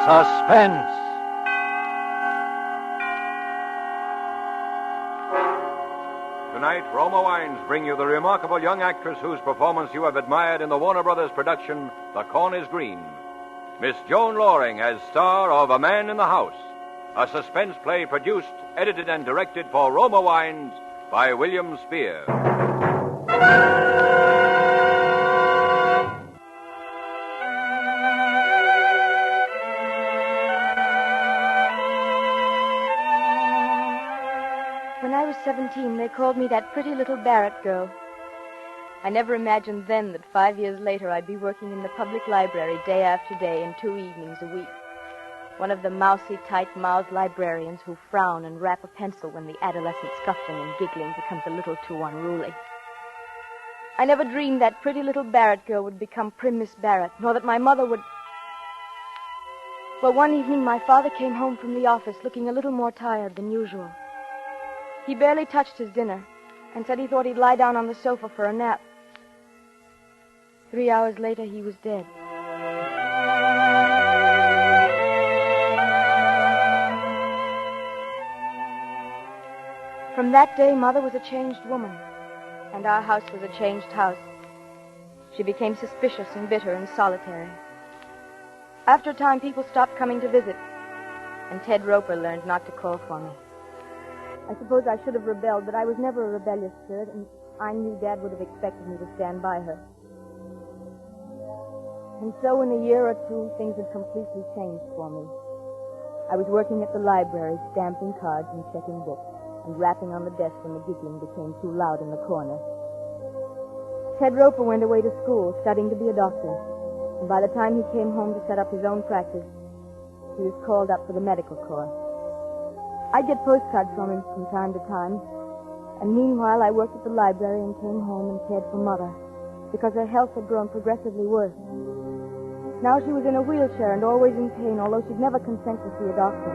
Suspense. Tonight, Roma Wines bring you the remarkable young actress whose performance you have admired in the Warner Brothers production, The Corn is Green. Miss Joan Loring as star of A Man in the House, a suspense play produced, edited, and directed for Roma Wines by William Spear. When I was 17, they called me that pretty little Barrett girl. I never imagined then that 5 years later I'd be working in the public library day after day and 2 evenings a week. One of the mousy, tight-mouthed librarians who frown and rap a pencil when the adolescent scuffling and giggling becomes a little too unruly. I never dreamed that pretty little Barrett girl would become prim Miss Barrett, nor that my mother would... Well, one evening my father came home from the office looking a little more tired than usual. He barely touched his dinner and said he thought he'd lie down on the sofa for a nap. 3 hours later, he was dead. From that day, Mother was a changed woman, and our house was a changed house. She became suspicious and bitter and solitary. After a time, people stopped coming to visit, and Ted Roper learned not to call for me. I suppose I should have rebelled, but I was never a rebellious spirit, and I knew Dad would have expected me to stand by her. And so in a year or two, things had completely changed for me. I was working at the library, stamping cards and checking books, and rapping on the desk when the giggling became too loud in the corner. Ted Roper went away to school, studying to be a doctor, and by the time he came home to set up his own practice, he was called up for the medical corps. I'd get postcards from him from time to time, and meanwhile I worked at the library and came home and cared for Mother, because her health had grown progressively worse. Now she was in a wheelchair and always in pain, although she'd never consent to see a doctor.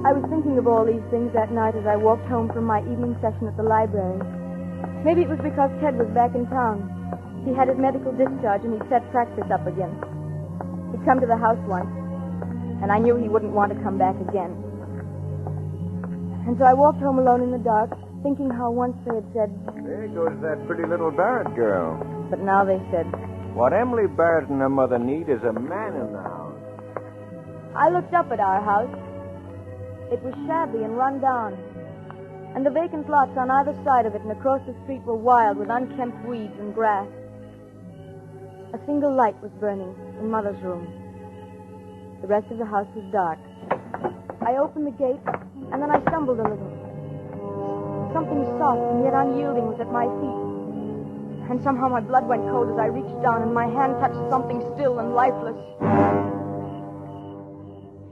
I was thinking of all these things that night as I walked home from my evening session at the library. Maybe it was because Ted was back in town. He had his medical discharge and he'd set practice up again. He'd come to the house once, and I knew he wouldn't want to come back again. And so I walked home alone in the dark, thinking how once they had said... There goes that pretty little Barrett girl. But now they said... What Emily Barrett and her mother need is a man in the house. I looked up at our house. It was shabby and run down. And the vacant lots on either side of it and across the street were wild with unkempt weeds and grass. A single light was burning in Mother's room. The rest of the house was dark. I opened the gate, and then I stumbled a little. Something soft and yet unyielding was at my feet. And somehow my blood went cold as I reached down and my hand touched something still and lifeless.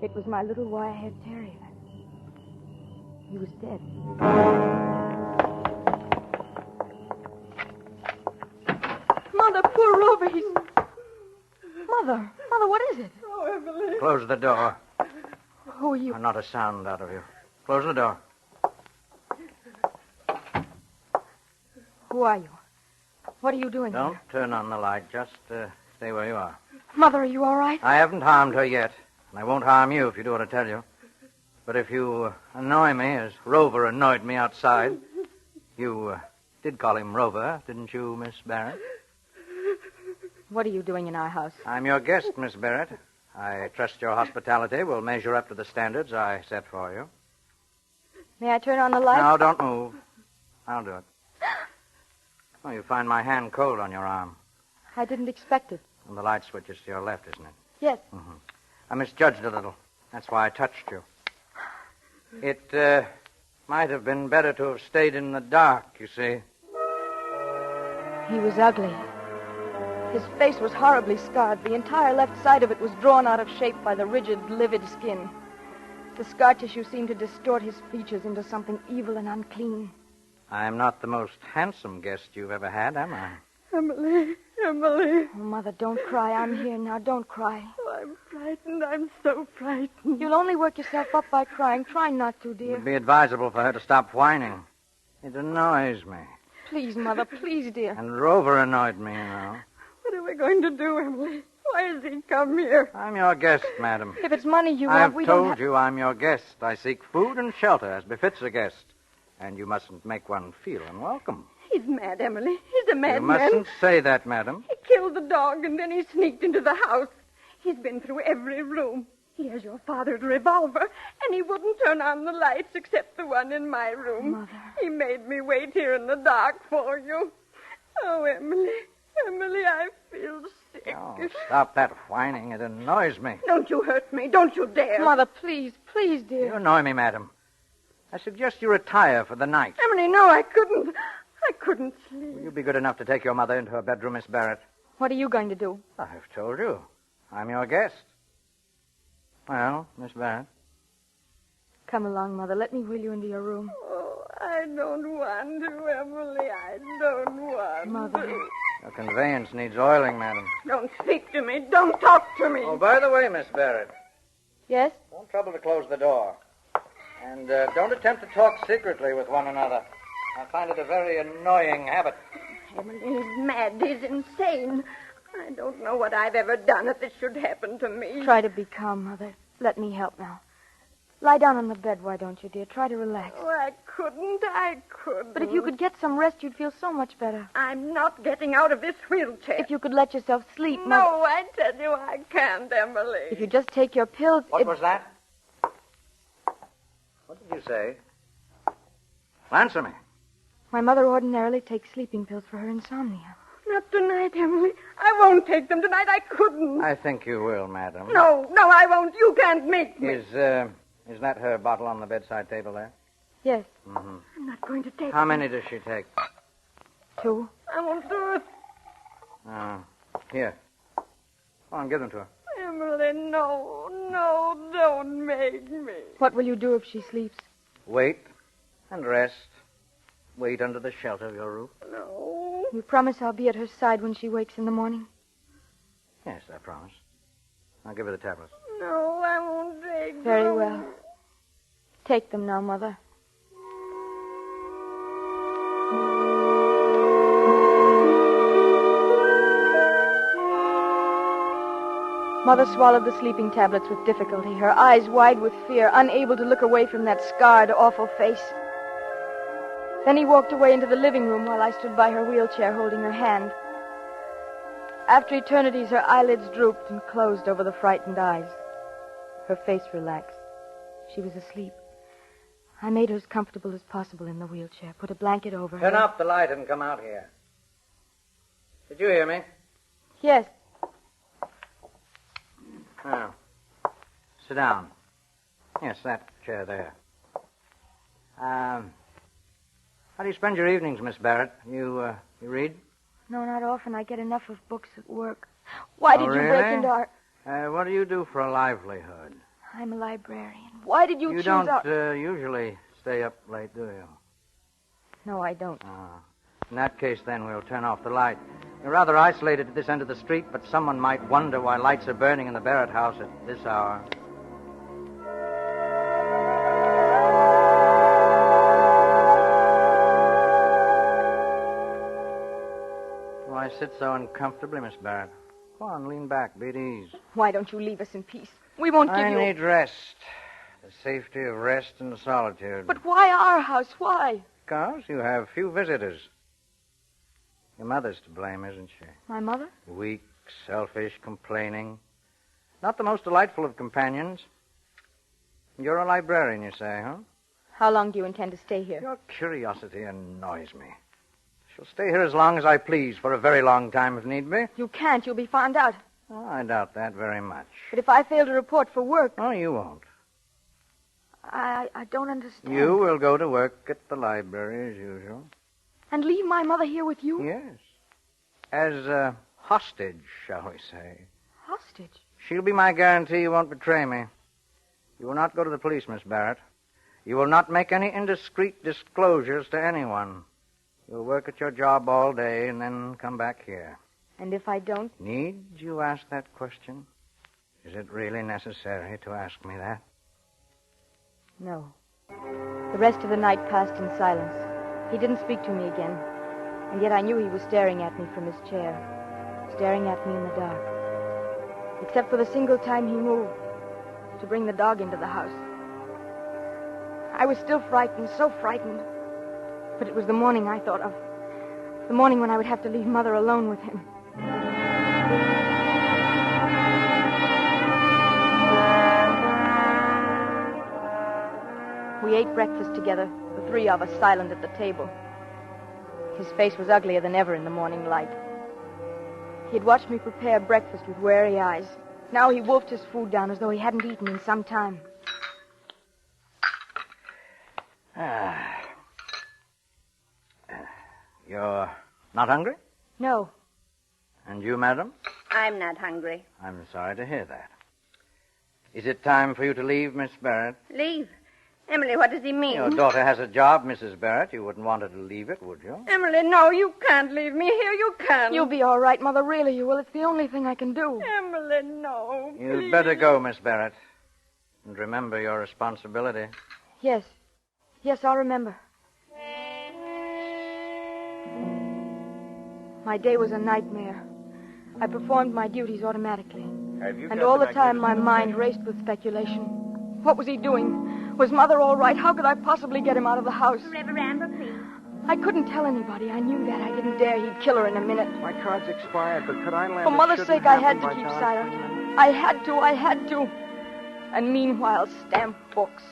It was my little wire-haired terrier. He was dead. Mother, poor Rover, he's... Mother, what is it? Oh, Emily. Close the door. Who are you? Not a sound out of you. Close the door. Who are you? What are you doing Don't here? turn on the light. Just stay where you are. Mother, are you all right? I haven't harmed her yet, and I won't harm you if you do what I tell you. But if you annoy me, as Rover annoyed me outside... You did call him Rover, didn't you, Miss Barrett? What are you doing in our house? I'm your guest, Miss Barrett. I trust your hospitality will measure up to the standards I set for you. May I turn on the light? No, don't move. I'll do it. Oh, you find my hand cold on your arm. I didn't expect it. And the light switch is to your left, isn't it? Yes. Mm-hmm. I misjudged a little. That's why I touched you. It might have been better to have stayed in the dark, you see. He was ugly. His face was horribly scarred. The entire left side of it was drawn out of shape by the rigid, livid skin. The scar tissue seemed to distort his features into something evil and unclean. I'm not the most handsome guest you've ever had, am I? Emily. Oh, Mother, don't cry. I'm here now. Don't cry. I'm frightened. I'm so frightened. You'll only work yourself up by crying. Try not to, dear. It'd be advisable for her to stop whining. It annoys me. Please, Mother, please, dear. And Rover annoyed me, you know. What are we going to do, Emily? Why has he come here? I'm your guest, madam. If it's money you want, I've we don't told you I'm your guest. I seek food and shelter as befits a guest. And you mustn't make one feel unwelcome. He's mad, Emily. He's a You madman. mustn't say that, madam. He killed the dog, and then he sneaked into the house. He's been through every room. He has your father's revolver, and he wouldn't turn on the lights except the one in my room. Mother. He made me wait here in the dark for you. Oh, Emily. Emily, I feel sick. Oh, stop that whining. It annoys me. Don't you hurt me. Don't you dare. Mother, please, please, You dear. annoy me, madam. I suggest you retire for the night. Emily, no, I couldn't. I couldn't sleep. Will you be good enough to take your mother into her bedroom, Miss Barrett? What are you going to do? I've told you. I'm your guest. Well, Miss Barrett. Come along, Mother. Let me wheel you into your room. Oh, I don't want to, Emily. I don't want Mother. to. Your conveyance needs oiling, madam. Don't speak to me. Don't talk to me. Oh, by the way, Miss Barrett, Yes? don't trouble to close the door. And don't attempt to talk secretly with one another. I find it a very annoying habit. Emily, he's mad. He's insane. I don't know what I've ever done if this should happen to me. Try to be calm, Mother. Let me help now. Lie down on the bed, why don't you, dear? Try to relax. Oh, I couldn't. But if you could get some rest, you'd feel so much better. I'm not getting out of this wheelchair. If you could let yourself sleep, Mother. No, I tell you I can't, Emily. If you just take your pills... What was that? What did you say? Answer me. My mother ordinarily takes sleeping pills for her insomnia. Not tonight, Emily. I won't take them tonight. I couldn't. I think you will, madam. No, I won't. You can't make me. Is that her bottle on the bedside table there? Yes, Mm-hmm. I'm not going to take How them. many does she take? 2. I won't do it. Here. Go on, give them to her. Emily, no, don't make me. What will you do if she sleeps? Wait and rest. Wait under the shelter of your roof. No. You promise I'll be at her side when she wakes in the morning? Yes, I promise. I'll give her the tablets. No, I won't take them. Very well. Take them now, Mother. Mother swallowed the sleeping tablets with difficulty, her eyes wide with fear, unable to look away from that scarred, awful face. Then he walked away into the living room while I stood by her wheelchair holding her hand. After eternities, her eyelids drooped and closed over the frightened eyes. Her face relaxed. She was asleep. I made her as comfortable as possible in the wheelchair, put a blanket over her. Turn off the light and come out here. Did you hear me? Yes. Oh. Sit down. Yes, that chair there. How do you spend your evenings, Miss Barrett? You read? No, not often. I get enough of books at work. Why did you break really? into our... What do you do for a livelihood? I'm a librarian. Why did you choose don't our... usually stay up late, do you? No, I don't. In that case, then, we'll turn off the light. You're rather isolated at this end of the street, but someone might wonder why lights are burning in the Barrett house at this hour. Why sit so uncomfortably, Miss Barrett? Go on, lean back, be at ease. Why don't you leave us in peace? We won't give I you... need rest. The safety of rest and solitude. But why our house? Why? Because you have few visitors. Your mother's to blame, isn't she? My mother? Weak, selfish, complaining. Not the most delightful of companions. You're a librarian, you say, huh? How long do you intend to stay here? Your curiosity annoys me. She'll stay here as long as I please, for a very long time if need be. You can't. You'll be found out. Oh, I doubt that very much. But if I fail to report for work... Oh, you won't. I don't understand. You will go to work at the library as usual. And leave my mother here with you? Yes. As a hostage, shall we say. Hostage? She'll be my guarantee you won't betray me. You will not go to the police, Miss Barrett. You will not make any indiscreet disclosures to anyone. You'll work at your job all day and then come back here. And if I don't? Need you ask that question? Is it really necessary to ask me that? No. The rest of the night passed in silence. He didn't speak to me again, and yet I knew he was staring at me from his chair, staring at me in the dark. Except for the single time he moved to bring the dog into the house. I was still frightened, so frightened. But it was the morning I thought of. The morning when I would have to leave Mother alone with him. We ate breakfast together, the three of us silent at the table. His face was uglier than ever in the morning light. He had watched me prepare breakfast with wary eyes. Now he wolfed his food down as though he hadn't eaten in some time. You're not hungry? No. And you, madam? I'm not hungry. I'm sorry to hear that. Is it time for you to leave, Miss Barrett? Leave? Emily, what does he mean? Your daughter has a job, Mrs. Barrett. You wouldn't want her to leave it, would you? Emily, no, you can't leave me here. You can't. You'll be all right, Mother. Really, you will. It's the only thing I can do. Emily, no. You'd please. better go, Miss Barrett. And remember your responsibility. Yes. Yes, I'll remember. My day was a nightmare. I performed my duties automatically. And all the time my mind raced with speculation. What was he doing? Was Mother all right? How could I possibly get him out of the house? Reverend Amber, please. I couldn't tell anybody. I knew that. I didn't dare. He'd kill her in a minute. My card's expired, but could I land? For Mother's sake, I had to keep silent. I had to. And meanwhile, stamp books.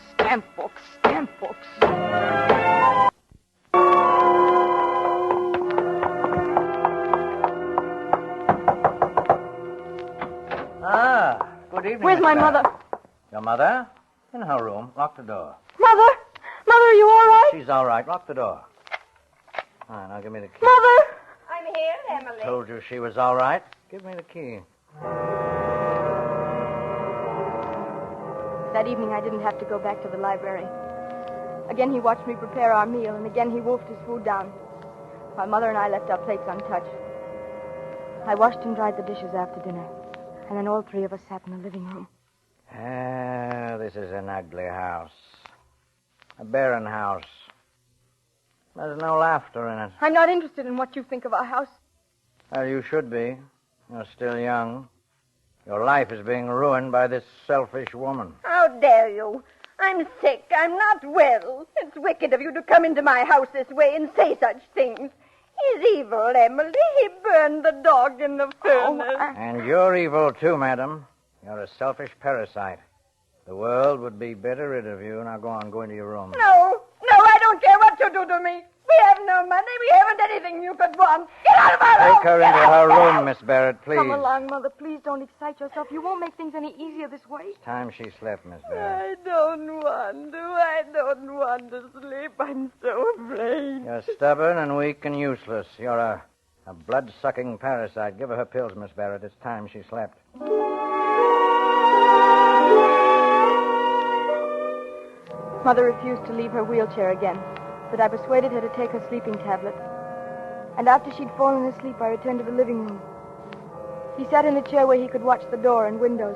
Good evening. Where's my mother? Your mother? In her room. Lock the door. Mother, are you all right? She's all right. Lock the door. All right, now give me the key. Mother! I'm here, Emily. Told you she was all right. Give me the key. That evening, I didn't have to go back to the library. Again, he watched me prepare our meal, and again he wolfed his food down, while Mother and I left our plates untouched. I washed and dried the dishes after dinner, and then all three of us sat in the living room. This is an ugly house. A barren house. There's no laughter in it. I'm not interested in what you think of our house. Well, you should be. You're still young. Your life is being ruined by this selfish woman. How dare you? I'm sick. I'm not well. It's wicked of you to come into my house this way and say such things. He's evil, Emily. He burned the dog in the furnace. And you're evil, too, madam. You're a selfish parasite. The world would be better rid of you. Now go into your room. No, I don't care what you do to me. We have no money. We haven't anything you could want. Get out of my room. Take her into her room, Miss Barrett, please. Come along, Mother. Please don't excite yourself. You won't make things any easier this way. It's time she slept, Miss Barrett. I don't want to. I don't want to sleep. I'm so afraid. You're stubborn and weak and useless. You're a blood-sucking parasite. Give her her pills, Miss Barrett. It's time she slept. Mother refused to leave her wheelchair again, but I persuaded her to take her sleeping tablet. And after she'd fallen asleep, I returned to the living room. He sat in a chair where he could watch the door and windows.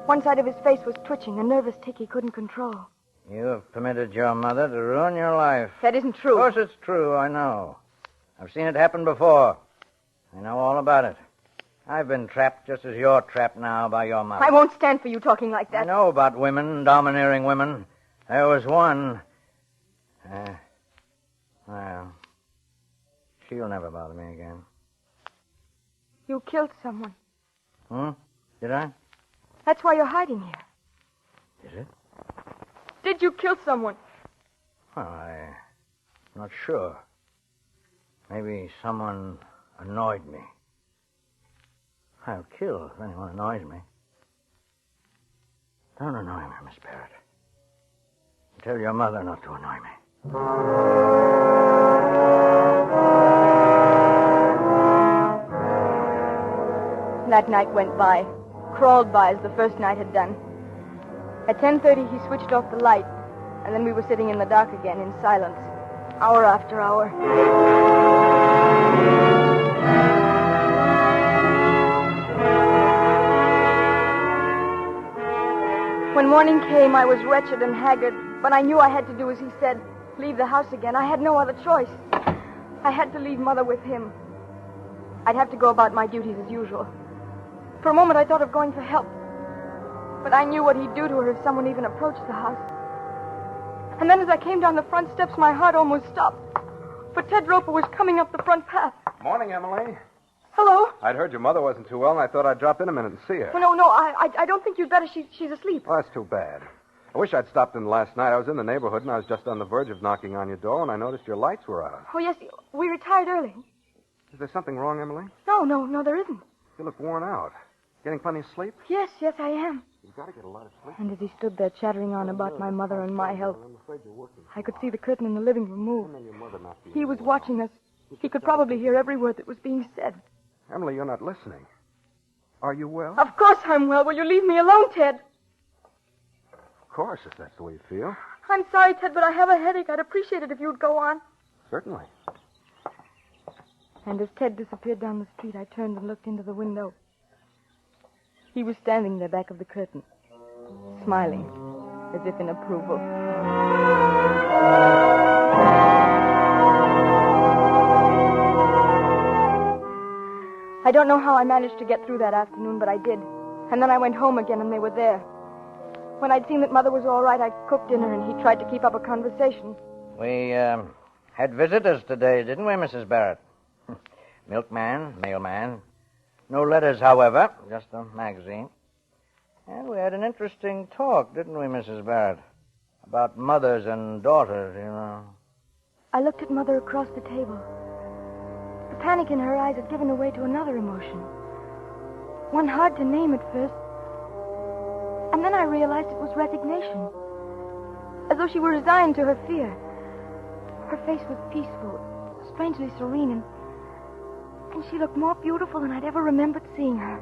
One side of his face was twitching, a nervous tic he couldn't control. You have permitted your mother to ruin your life. That isn't true. Of course it's true, I know. I've seen it happen before. I know all about it. I've been trapped just as you're trapped now by your mother. I won't stand for you talking like that. I know about women, domineering women. There was one. Well, she'll never bother me again. You killed someone. Did I? That's why you're hiding here. Is it? Did you kill someone? Well, I'm not sure. Maybe someone annoyed me. I'll kill if anyone annoys me. Don't annoy me, Miss Barrett. Tell your mother not to annoy me. That night went by, crawled by as the first night had done. At 10:30, he switched off the light, and then we were sitting in the dark again in silence, hour after hour. When morning came, I was wretched and haggard, but I knew I had to do as he said, leave the house again. I had no other choice. I had to leave Mother with him. I'd have to go about my duties as usual. For a moment, I thought of going for help. But I knew what he'd do to her if someone even approached the house. And then as I came down the front steps, my heart almost stopped. For Ted Roper was coming up the front path. Morning, Emily. Hello? I'd heard your mother wasn't too well, and I thought I'd drop in a minute and see her. Oh, no, I don't think you'd better. She's asleep. Well, that's too bad. I wish I'd stopped in last night. I was in the neighborhood, and I was just on the verge of knocking on your door, and I noticed your lights were out. Oh, yes, we retired early. Is there something wrong, Emily? No, there isn't. You look worn out. Getting plenty of sleep? Yes, I am. You've got to get a lot of sleep. And as he stood there chattering on about my mother and my health, I could see the curtain in the living room move. He was watching us. He could probably hear every word that was being said. Emily, you're not listening. Are you well? Of course I'm well. Will you leave me alone, Ted? Of course, if that's the way you feel. I'm sorry, Ted, but I have a headache. I'd appreciate it if you'd go on. Certainly. And as Ted disappeared down the street, I turned and looked into the window. He was standing there back of the curtain, smiling, as if in approval. I don't know how I managed to get through that afternoon, but I did. And then I went home again, and they were there. When I'd seen that Mother was all right, I cooked dinner, and he tried to keep up a conversation. We, had visitors today, didn't we, Mrs. Barrett? Milkman, mailman. No letters, however, just a magazine. And we had an interesting talk, didn't we, Mrs. Barrett? About mothers and daughters, you know. I looked at Mother across the table. The panic in her eyes had given way to another emotion. One hard to name at first. And then I realized it was resignation. As though she were resigned to her fear. Her face was peaceful, strangely serene, and she looked more beautiful than I'd ever remembered seeing her.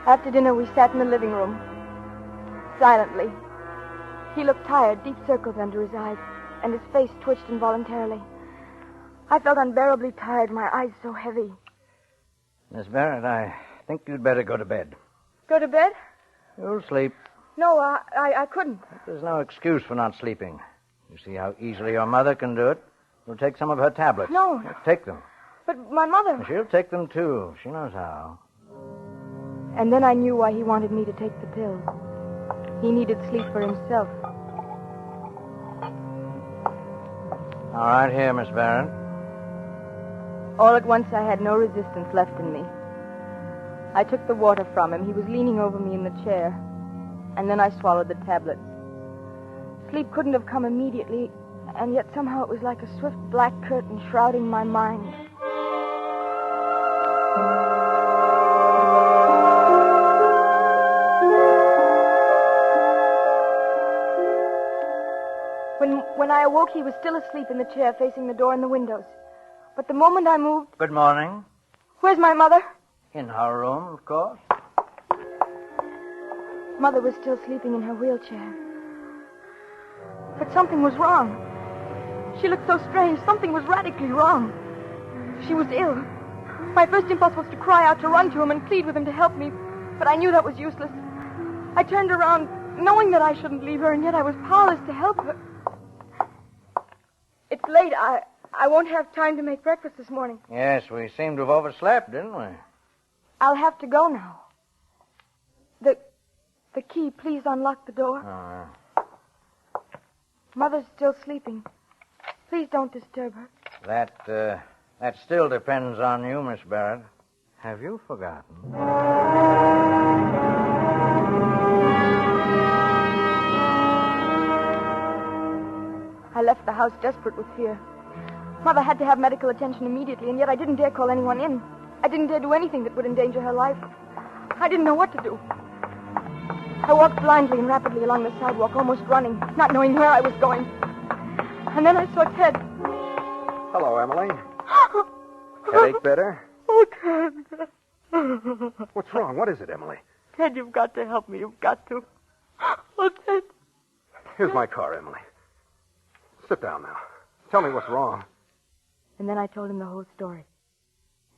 After dinner, we sat in the living room, silently. He looked tired, deep circles under his eyes, and his face twitched involuntarily. I felt unbearably tired, my eyes so heavy. Miss Barrett, I think you'd better go to bed. Go to bed? You'll sleep. No, I couldn't. There's no excuse for not sleeping. You see how easily your mother can do it? You'll take some of her tablets. No. Take them. But my mother... She'll take them, too. She knows how. And then I knew why he wanted me to take the pills. He needed sleep for himself. All right, here, Miss Barrett. All at once, I had no resistance left in me. I took the water from him. He was leaning over me in the chair. And then I swallowed the tablets. Sleep couldn't have come immediately, and yet somehow it was like a swift black curtain shrouding my mind. When I awoke, he was still asleep in the chair facing the door and the windows. But the moment I moved... Good morning. Where's my mother? In her room, of course. Mother was still sleeping in her wheelchair. But something was wrong. She looked so strange. Something was radically wrong. She was ill. My first impulse was to cry out, to run to him and plead with him to help me. But I knew that was useless. I turned around, knowing that I shouldn't leave her, and yet I was powerless to help her. It's late. I won't have time to make breakfast this morning. Yes, we seem to have overslept, didn't we? I'll have to go now. The key, please unlock the door. Mother's still sleeping. Please don't disturb her. That still depends on you, Miss Barrett. Have you forgotten? I left the house desperate with fear. Mother had to have medical attention immediately, and yet I didn't dare call anyone in. I didn't dare do anything that would endanger her life. I didn't know what to do. I walked blindly and rapidly along the sidewalk, almost running, not knowing where I was going. And then I saw Ted. Hello, Emily. Headache better? Oh, Ted. What's wrong? What is it, Emily? Ted, you've got to help me. You've got to. Oh, Ted. Here's my car, Emily. Sit down now. Tell me what's wrong. And then I told him the whole story.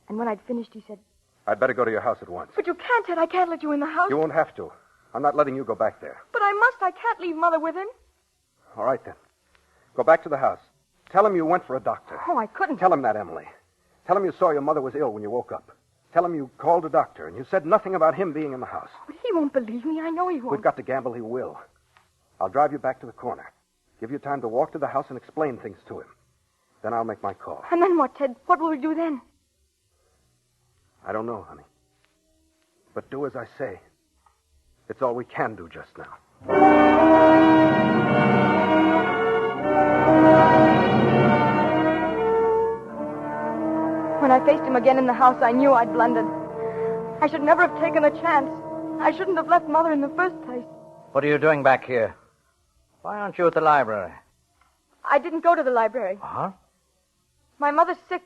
And when I'd finished, he said, I'd better go to your house at once. But you can't, Ted. I can't let you in the house. You won't have to. I'm not letting you go back there. But I must. I can't leave Mother with him. All right, then. Go back to the house. Tell him you went for a doctor. Oh, I couldn't. Tell him that, Emily. Tell him you saw your mother was ill when you woke up. Tell him you called a doctor and you said nothing about him being in the house. But he won't believe me. I know he won't. We've got to gamble he will. I'll drive you back to the corner. Give you time to walk to the house and explain things to him. Then I'll make my call. And then what, Ted? What will we do then? I don't know, honey. But do as I say. It's all we can do just now. When I faced him again in the house, I knew I'd blundered. I should never have taken a chance. I shouldn't have left Mother in the first place. What are you doing back here? Why aren't you at the library? I didn't go to the library. Huh? My mother's sick.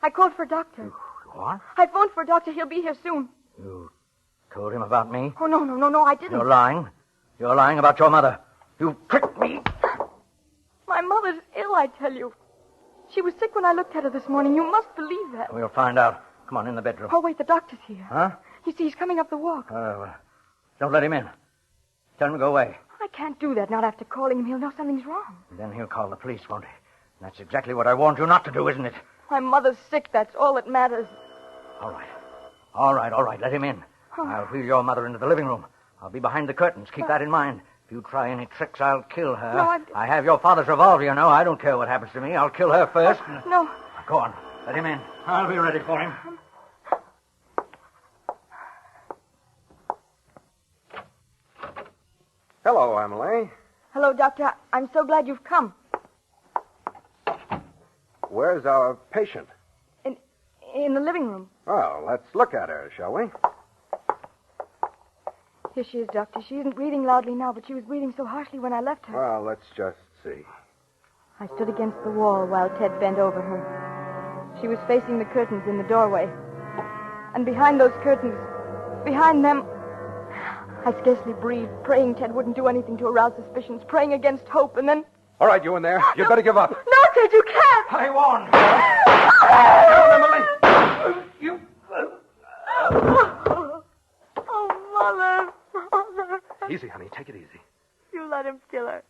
I called for a doctor. What? I phoned for a doctor. He'll be here soon. You told him about me? Oh, no, I didn't. You're lying. You're lying about your mother. You tricked me. My mother's ill, I tell you. She was sick when I looked at her this morning. You must believe that. We'll find out. Come on, in the bedroom. Oh, wait, the doctor's here. Huh? You see, he's coming up the walk. Don't let him in. Tell him to go away. I can't do that, not after calling him. He'll know something's wrong. Then he'll call the police, won't he? That's exactly what I warned you not to do, isn't it? My mother's sick. That's all that matters. All right. Let him in. Oh. I'll wheel your mother into the living room. I'll be behind the curtains. Keep that in mind. If you try any tricks, I'll kill her. No, I have your father's revolver, you know. I don't care what happens to me. I'll kill her first. No. Go on. Let him in. I'll be ready for him. Hello, Emily. Hello, Doctor. I'm so glad you've come. Where's our patient? In the living room. Well, let's look at her, shall we? Here she is, Doctor. She isn't breathing loudly now, but she was breathing so harshly when I left her. Well, let's just see. I stood against the wall while Ted bent over her. She was facing the curtains in the doorway. And behind those curtains, behind them, I scarcely breathed, praying Ted wouldn't do anything to arouse suspicions, praying against hope, and then... All right, you in there. You'd better give up. No, Ted, you can't! I won't. Emily! You... Oh, Mother. Easy, honey. Take it easy. You let him kill her.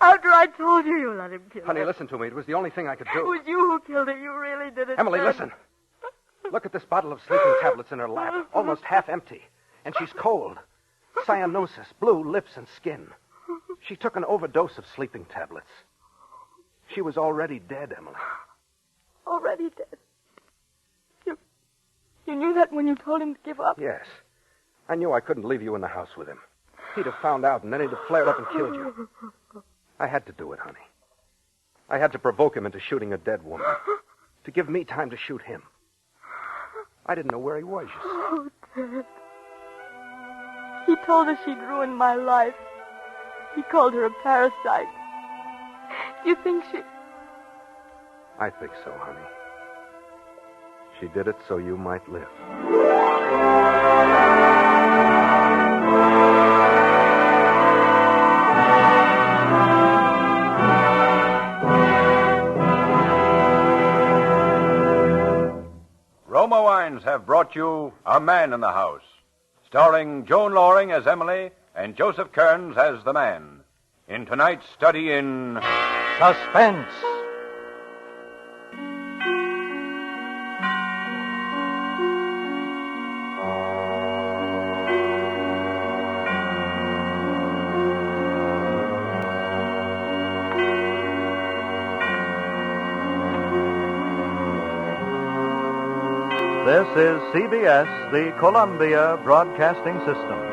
After I told you, you let him kill her. Honey, listen to me. It was the only thing I could It do. was you who killed her. You really did it. Emily, Ted. listen. Look at this bottle of sleeping tablets in her lap, almost half empty. And she's cold. Cyanosis, blue lips and skin. She took an overdose of sleeping tablets. She was already dead, Emily. Already dead. You knew that when you told him to give up? Yes. I knew I couldn't leave you in the house with him. He'd have found out, and then he'd have flared up and killed you. I had to do it, honey. I had to provoke him into shooting a dead woman. To give me time to shoot him. I didn't know where he was, you see. Oh, Ted. He told her she'd ruined my life. He called her a parasite. You think she... I think so, honey. She did it so you might live. Roma Wines have brought you A Man in the House, starring Joan Loring as Emily and Joseph Kearns as the man, in tonight's study in... Suspense. This is CBS, the Columbia Broadcasting System.